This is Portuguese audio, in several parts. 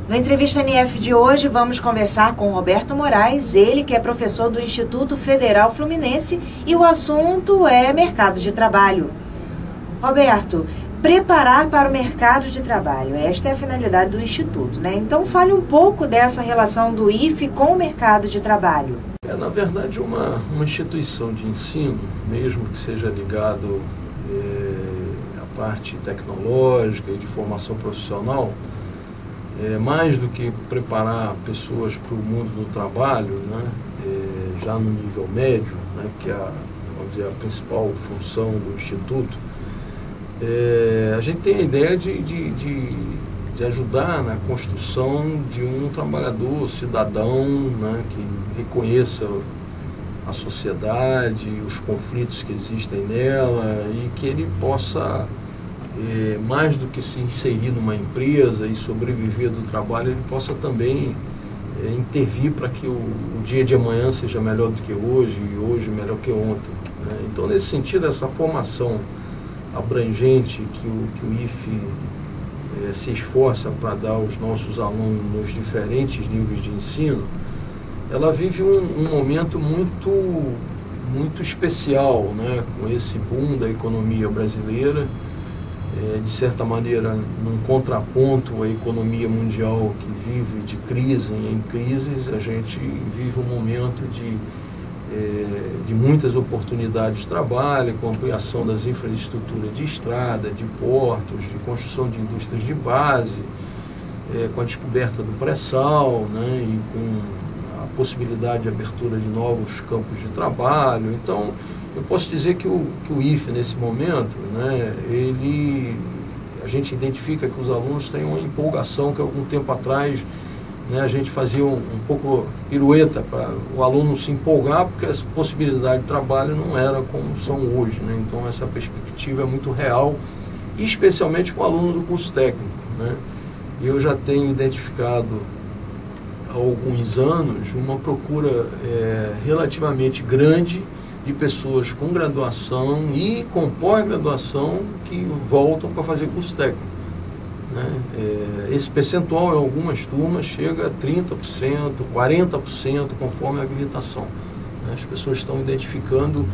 No Entrevista NF de hoje, vamos conversar com Roberto Moraes, ele que é professor do Instituto Federal Fluminense, e o assunto é mercado de trabalho. Roberto, preparar para o mercado de trabalho, esta é a finalidade do Instituto, né? Então fale um pouco dessa relação do IFE com o mercado de trabalho. Na verdade, uma instituição de ensino, mesmo que seja ligado à parte tecnológica e de formação profissional, mais do que preparar pessoas para o mundo do trabalho, né, já no nível médio, né, que é vamos dizer, a principal função do Instituto, a gente tem a ideia de ajudar na construção de um trabalhador cidadão, né, que reconheça a sociedade, os conflitos que existem nela e que ele possa, mais do que se inserir numa empresa e sobreviver do trabalho, ele possa também intervir para que o dia de amanhã seja melhor do que hoje e hoje melhor que ontem, né? Então, nesse sentido, essa formação abrangente que o IFE se esforça para dar aos nossos alunos nos diferentes níveis de ensino, ela vive um momento muito especial, né, com esse boom da economia brasileira, de certa maneira num contraponto à economia mundial que vive de crise em crises. A gente vive um momento de muitas oportunidades de trabalho, com a ampliação das infraestruturas de estrada, de portos, de construção de indústrias de base, com a descoberta do pré-sal, né, e com a possibilidade de abertura de novos campos de trabalho. Então, eu posso dizer que o IFE, nesse momento, né, a gente identifica que os alunos têm uma empolgação que algum tempo atrás, né, a gente fazia um pouco pirueta para o aluno se empolgar, porque as possibilidades de trabalho não eram como são hoje, né? Então essa perspectiva é muito real, especialmente com o aluno do curso técnico, né? Eu já tenho identificado há alguns anos uma procura relativamente grande de pessoas com graduação e com pós-graduação que voltam para fazer curso técnico, né? Esse percentual em algumas turmas chega a 30%, 40%, conforme a habilitação, né? As pessoas estão identificando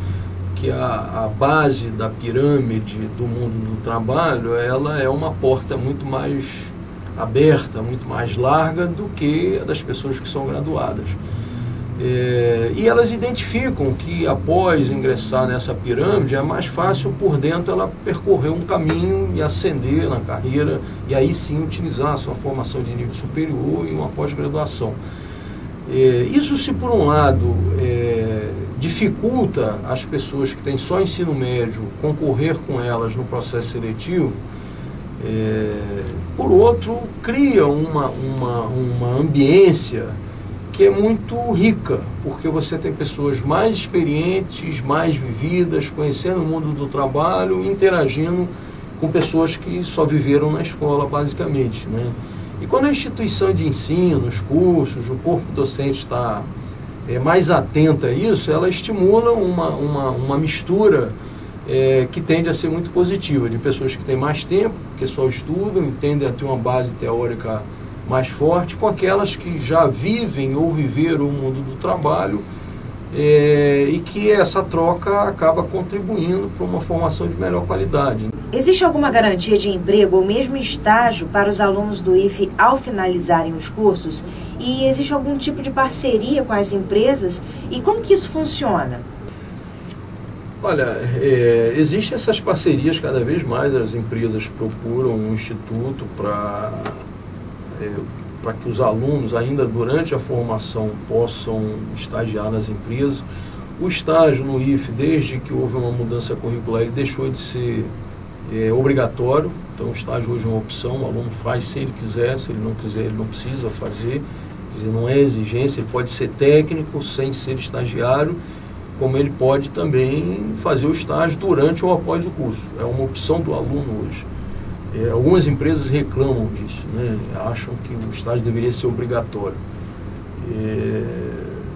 que a base da pirâmide do mundo do trabalho, ela é uma porta muito mais aberta, muito mais larga do que a das pessoas que são graduadas. E elas identificam que após ingressar nessa pirâmide é mais fácil por dentro ela percorrer um caminho e ascender na carreira e aí sim utilizar a sua formação de nível superior e uma pós-graduação. Isso, se por um lado dificulta as pessoas que têm só ensino médio concorrer com elas no processo seletivo, por outro cria uma ambiência que é muito rica, porque você tem pessoas mais experientes, mais vividas, conhecendo o mundo do trabalho, interagindo com pessoas que só viveram na escola, basicamente, né? E quando a instituição de ensino, os cursos, o corpo docente está mais atenta a isso, ela estimula uma mistura que tende a ser muito positiva, de pessoas que têm mais tempo, que só estudam, tendem a ter uma base teórica mais forte, com aquelas que já vivem ou viveram o mundo do trabalho, e que essa troca acaba contribuindo para uma formação de melhor qualidade. Existe alguma garantia de emprego ou mesmo estágio para os alunos do IFE ao finalizarem os cursos? E existe algum tipo de parceria com as empresas? E como que isso funciona? Olha, existem essas parcerias cada vez mais, as empresas procuram um instituto para que os alunos, ainda durante a formação, possam estagiar nas empresas. O estágio no IFE, desde que houve uma mudança curricular, ele deixou de ser obrigatório. Então, o estágio hoje é uma opção, o aluno faz se ele quiser, se ele não quiser, ele não precisa fazer. Quer dizer, não é exigência, ele pode ser técnico sem ser estagiário, como ele pode também fazer o estágio durante ou após o curso. É uma opção do aluno hoje. Algumas empresas reclamam disso, né? Acham que o estágio deveria ser obrigatório.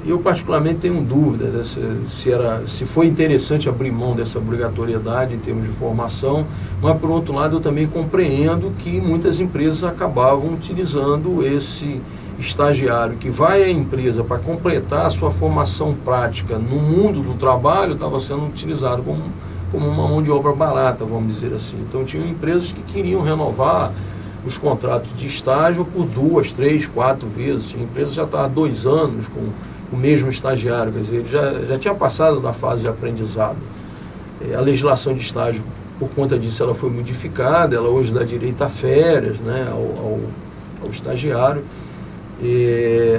Eu particularmente tenho dúvida se foi interessante abrir mão dessa obrigatoriedade em termos de formação, mas por outro lado eu também compreendo que muitas empresas acabavam utilizando esse estagiário que vai à empresa para completar a sua formação prática no mundo do trabalho, estava sendo utilizado como uma mão de obra barata, vamos dizer assim. Então tinham empresas que queriam renovar os contratos de estágio por 2, 3, 4 vezes. A empresa já estava há 2 anos com o mesmo estagiário, quer dizer, ele já tinha passado da fase de aprendizado. A legislação de estágio, por conta disso, ela foi modificada, ela hoje dá direito a férias, né, ao estagiário.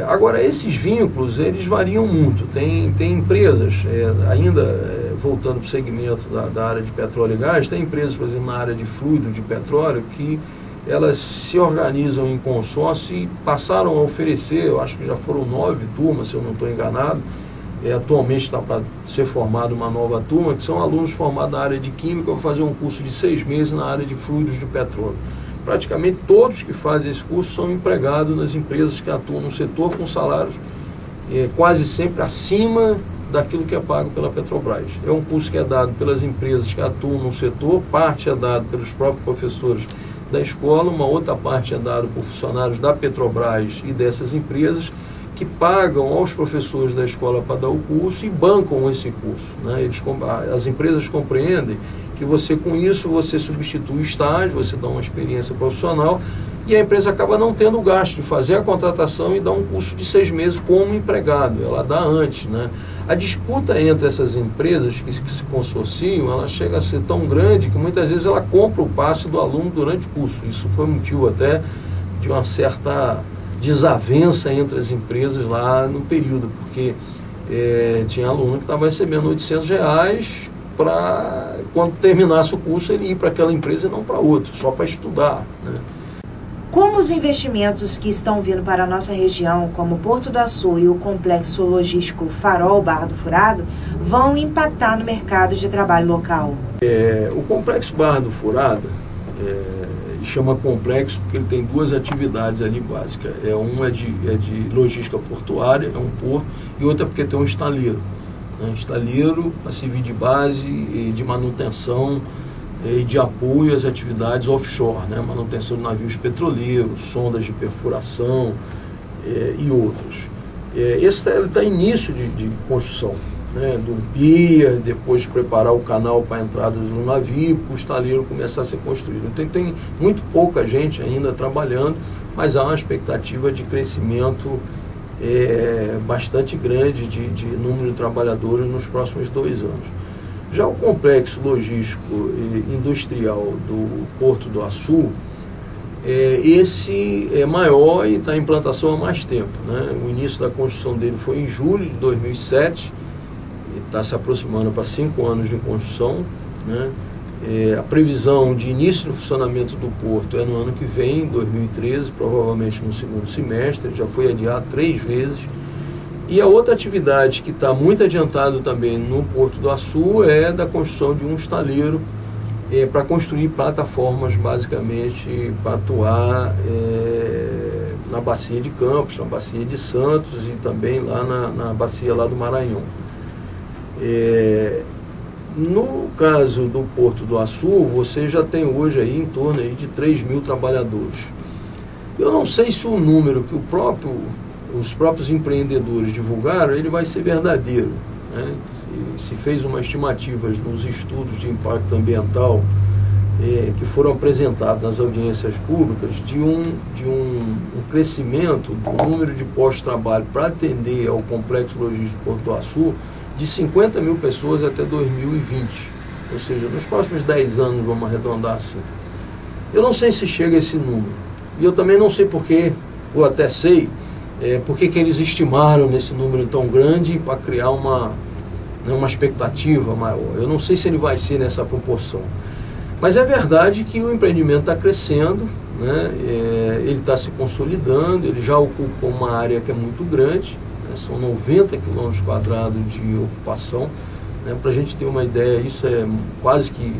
Agora, esses vínculos, eles variam muito. Tem empresas, voltando para o segmento da área de petróleo e gás, tem empresas, por exemplo, na área de fluido de petróleo, que elas se organizam em consórcio e passaram a oferecer, eu acho que já foram 9 turmas, se eu não estou enganado, atualmente está para ser formada uma nova turma, que são alunos formados na área de química, vão fazer um curso de 6 meses na área de fluidos de petróleo. Praticamente todos que fazem esse curso são empregados nas empresas que atuam no setor com salários quase sempre acima daquilo que é pago pela Petrobras. É um curso que é dado pelas empresas que atuam no setor, parte é dado pelos próprios professores da escola, uma outra parte é dada por funcionários da Petrobras e dessas empresas que pagam aos professores da escola para dar o curso e bancam esse curso, né? As empresas compreendem que com isso você substitui o estágio, você dá uma experiência profissional e a empresa acaba não tendo o gasto de fazer a contratação e dar um curso de 6 meses como empregado, ela dá antes, né? A disputa entre essas empresas que se consorciam, ela chega a ser tão grande que muitas vezes ela compra o passe do aluno durante o curso. Isso foi motivo até de uma certa desavença entre as empresas lá no período, porque tinha aluno que estava recebendo R$800 para, quando terminasse o curso, ele ir para aquela empresa e não para outra, só para estudar, né? Como os investimentos que estão vindo para a nossa região, como Porto do Açu e o complexo logístico Farol Barra do Furado, vão impactar no mercado de trabalho local? O complexo Barra do Furado chama complexo porque ele tem 2 atividades ali básicas. Uma é de logística portuária, é um porto, e outra é porque tem um estaleiro. Estaleiro para servir de base e de manutenção e de apoio às atividades offshore, né? Manutenção de navios petroleiros, sondas de perfuração e outras. Esse está em início de construção, né? Do pia, depois de preparar o canal para a entrada do navio, para o estaleiro começar a ser construído. Então tem muito pouca gente ainda trabalhando, mas há uma expectativa de crescimento bastante grande de número de trabalhadores nos próximos 2 anos. Já o complexo logístico e industrial do Porto do Açu, esse é maior e está em implantação há mais tempo, né? O início da construção dele foi em julho de 2007, está se aproximando para 5 anos de construção, né? A previsão de início do funcionamento do porto é no ano que vem, 2013, provavelmente no 2º semestre, já foi adiado 3 vezes. E a outra atividade que está muito adiantado também no Porto do Açu é da construção de um estaleiro para construir plataformas, basicamente, para atuar na Bacia de Campos, na Bacia de Santos e também lá na Bacia lá do Maranhão. No caso do Porto do Açu, você já tem hoje aí em torno aí de 3.000 trabalhadores. Eu não sei se o número que os próprios empreendedores divulgaram, ele vai ser verdadeiro, né? Se fez uma estimativa nos estudos de impacto ambiental que foram apresentados nas audiências públicas de um crescimento do número de postos de trabalho para atender ao complexo logístico Porto do Açu de 50.000 pessoas até 2020, ou seja, nos próximos 10 anos, vamos arredondar assim. Eu não sei se chega a esse número, e eu também não sei porquê, ou até sei, por que eles estimaram nesse número tão grande para criar uma expectativa maior. Eu não sei se ele vai ser nessa proporção. Mas é verdade que o empreendimento está crescendo, né? Ele está se consolidando, ele já ocupa uma área que é muito grande, né? São 90 quilômetros quadrados de ocupação. Né? Para a gente ter uma ideia, isso é quase que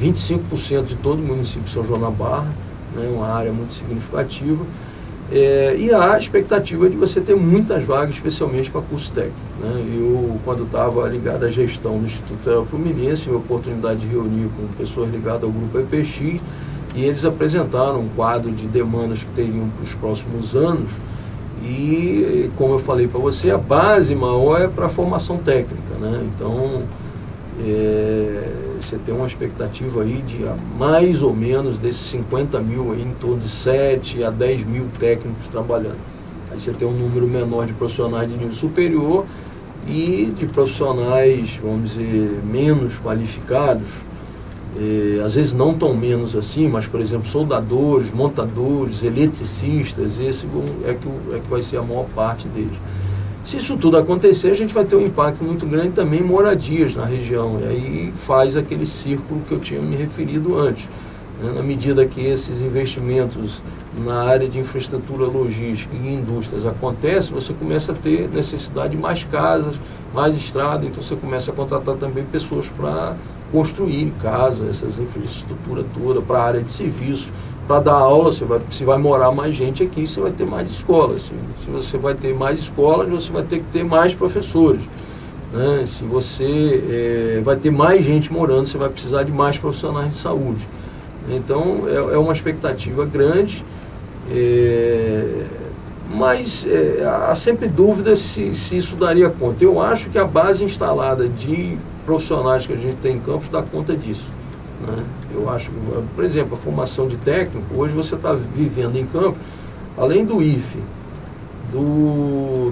25% de todo o município de São João da Barra, né? Uma área muito significativa. E há a expectativa de você ter muitas vagas, especialmente para curso técnico, né? Eu, quando estava ligado à gestão do Instituto Federal Fluminense, tive a oportunidade de reunir com pessoas ligadas ao grupo EPX, e eles apresentaram um quadro de demandas que teriam para os próximos anos. E, como eu falei para você, a base maior é para a formação técnica, né? Então, você tem uma expectativa aí de mais ou menos desses 50 mil, aí, em torno de 7 a 10 mil técnicos trabalhando. Aí você tem um número menor de profissionais de nível superior e de profissionais, vamos dizer, menos qualificados, às vezes não tão menos assim, mas, por exemplo, soldadores, montadores, eletricistas, esse é que vai ser a maior parte deles. Se isso tudo acontecer, a gente vai ter um impacto muito grande também em moradias na região, e aí faz aquele círculo que eu tinha me referido antes, né? Na medida que esses investimentos na área de infraestrutura logística e indústrias acontecem, você começa a ter necessidade de mais casas, mais estrada, então você começa a contratar também pessoas para construir casa, essas infraestrutura toda, para a área de serviço, para dar aula. Se vai morar mais gente aqui, você vai ter mais escolas. Se você vai ter mais escolas, você vai ter que ter mais professores, né? Se você vai ter mais gente morando, você vai precisar de mais profissionais de saúde. Então, é uma expectativa grande, mas há sempre dúvida se isso daria conta. Eu acho que a base instalada de profissionais que a gente tem em Campos dá conta disso, né? Eu acho, por exemplo, a formação de técnico, hoje você está vivendo em Campos, além do IFE,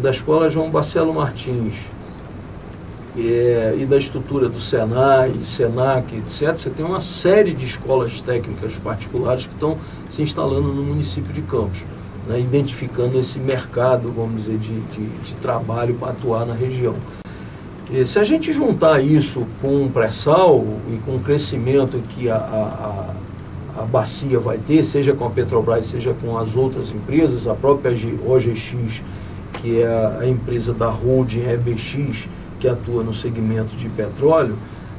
da Escola João Barcelo Martins, e da estrutura do Senai, Senac, etc., você tem uma série de escolas técnicas particulares que estão se instalando no município de Campos, né, identificando esse mercado, vamos dizer, de trabalho para atuar na região. Se a gente juntar isso com o pré-sal e com o crescimento que a bacia vai ter, seja com a Petrobras, seja com as outras empresas, a própria OGX, que é a empresa da holding EBX, que atua no segmento de petróleo,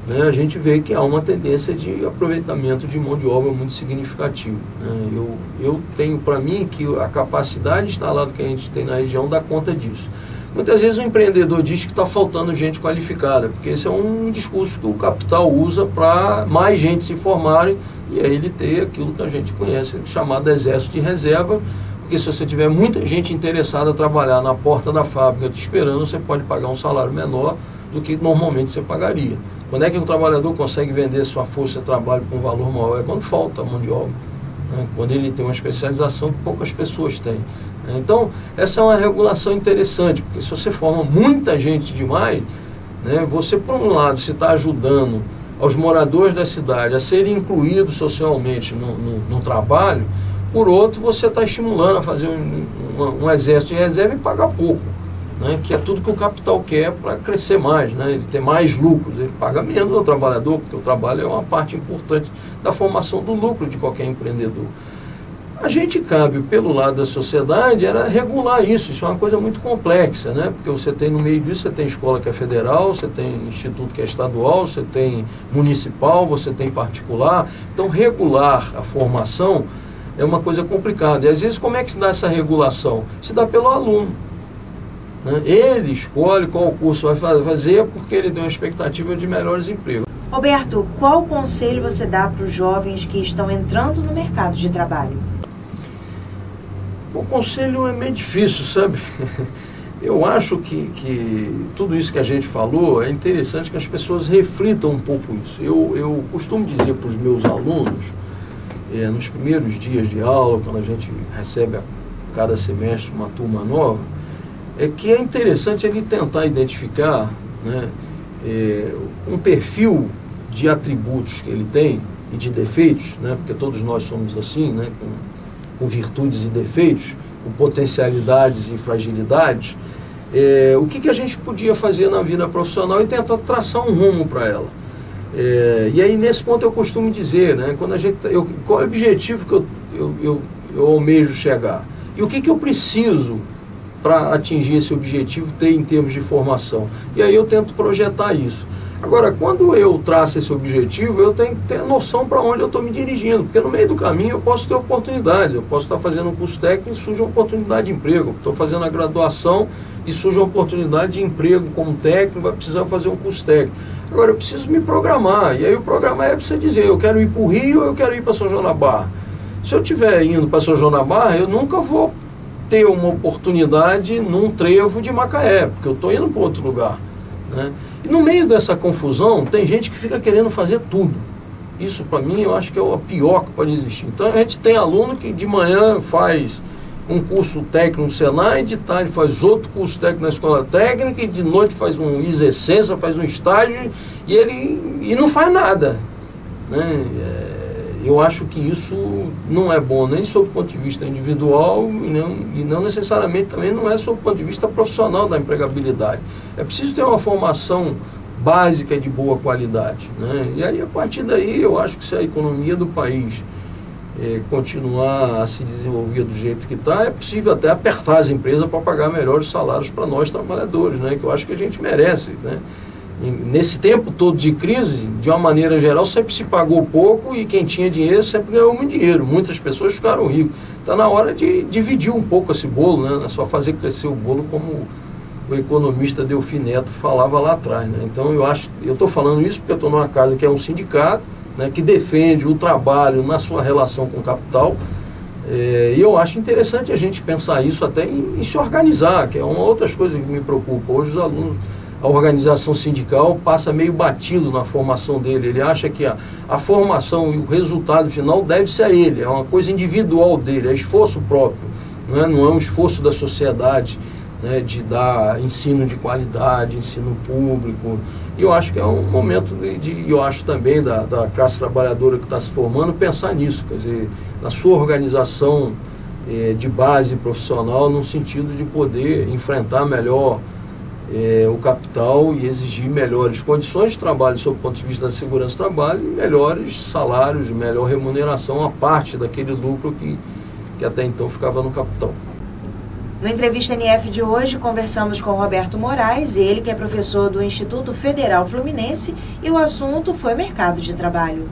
né, a gente vê que há uma tendência de aproveitamento de mão de obra muito significativo, né? Eu tenho para mim que a capacidade instalada que a gente tem na região dá conta disso. Muitas vezes o empreendedor diz que está faltando gente qualificada, porque esse é um discurso que o capital usa para mais gente se formarem e aí ele ter aquilo que a gente conhece, chamado exército de reserva, porque se você tiver muita gente interessada a trabalhar na porta da fábrica te esperando, você pode pagar um salário menor do que normalmente você pagaria. Quando é que um trabalhador consegue vender sua força de trabalho com um valor maior? É quando falta mão de obra, né? Quando ele tem uma especialização que poucas pessoas têm. Então, essa é uma regulação interessante, porque se você forma muita gente demais, né, você, por um lado, se está ajudando aos moradores da cidade a serem incluídos socialmente no trabalho, por outro, você está estimulando a fazer um exército de reserva e pagar pouco, né, que é tudo que o capital quer para crescer mais, né, ele ter mais lucros, ele paga menos ao trabalhador, porque o trabalho é uma parte importante da formação do lucro de qualquer empreendedor. A gente cabe, pelo lado da sociedade, era regular isso. Isso é uma coisa muito complexa, né? Porque você tem no meio disso, você tem escola que é federal, você tem instituto que é estadual, você tem municipal, você tem particular. Então, regular a formação é uma coisa complicada. E às vezes, como é que se dá essa regulação? Se dá pelo aluno, né? Ele escolhe qual curso vai fazer porque ele tem uma expectativa de melhores empregos. Roberto, qual conselho você dá para os jovens que estão entrando no mercado de trabalho? O conselho é meio difícil, sabe? Eu acho que tudo isso que a gente falou é interessante que as pessoas reflitam um pouco isso. Eu costumo dizer para os meus alunos, nos primeiros dias de aula, quando a gente recebe a cada semestre uma turma nova, é que é interessante ele tentar identificar, né, um perfil de atributos que ele tem e de defeitos, né, porque todos nós somos assim, né, com virtudes e defeitos, com potencialidades e fragilidades, o que a gente podia fazer na vida profissional e tentar traçar um rumo para ela. E aí, nesse ponto, eu costumo dizer, né, qual é o objetivo que eu almejo chegar? E o que eu preciso para atingir esse objetivo ter em termos de formação? E aí eu tento projetar isso. Agora, quando eu traço esse objetivo, eu tenho que ter noção para onde eu estou me dirigindo, porque no meio do caminho eu posso ter oportunidades, eu posso estar fazendo um curso técnico e surge uma oportunidade de emprego, estou fazendo a graduação e surge uma oportunidade de emprego como técnico, vai precisar fazer um curso técnico. Agora, eu preciso me programar, e aí o programar é para você dizer, eu quero ir para o Rio ou eu quero ir para São João da Barra. Se eu estiver indo para São João da Barra, eu nunca vou ter uma oportunidade num trevo de Macaé, porque eu estou indo para outro lugar, né? E no meio dessa confusão, tem gente que fica querendo fazer tudo. Isso, para mim, eu acho que é o pior que pode existir. Então, a gente tem aluno que de manhã faz um curso técnico no Senai, de tarde faz outro curso técnico na escola técnica, e de noite faz um isessência, faz um estágio, e não faz nada, né? Eu acho que isso não é bom, nem sob o ponto de vista individual e não necessariamente também não é sob o ponto de vista profissional da empregabilidade. É preciso ter uma formação básica de boa qualidade, né? E aí, a partir daí, eu acho que se a economia do país continuar a se desenvolver do jeito que está, é possível até apertar as empresas para pagar melhores salários para nós trabalhadores, né? Que eu acho que a gente merece, né? Nesse tempo todo de crise, de uma maneira geral, sempre se pagou pouco e quem tinha dinheiro sempre ganhou muito dinheiro. Muitas pessoas ficaram ricas. Está na hora de dividir um pouco esse bolo, né? Não é só fazer crescer o bolo como o economista Delfim Neto falava lá atrás, né? Então eu estou falando isso porque eu estou numa casa que é um sindicato, né, que defende o trabalho na sua relação com o capital. E eu acho interessante a gente pensar isso até em se organizar, que é uma outras coisas que me preocupa. Hoje os alunos, a organização sindical passa meio batido na formação dele. Ele acha que a formação e o resultado final deve ser a ele, é uma coisa individual dele, é esforço próprio, não é um esforço da sociedade, né, de dar ensino de qualidade, ensino público. E eu acho que é um momento eu acho também da classe trabalhadora que está se formando pensar nisso, quer dizer, na sua organização de base profissional, no sentido de poder enfrentar melhor o capital e exigir melhores condições de trabalho sob o ponto de vista da segurança do trabalho e melhores salários, melhor remuneração, a parte daquele lucro que até então ficava no capital. No Entrevista NF de hoje, conversamos com Roberto Moraes, ele que é professor do Instituto Federal Fluminense, e o assunto foi mercado de trabalho.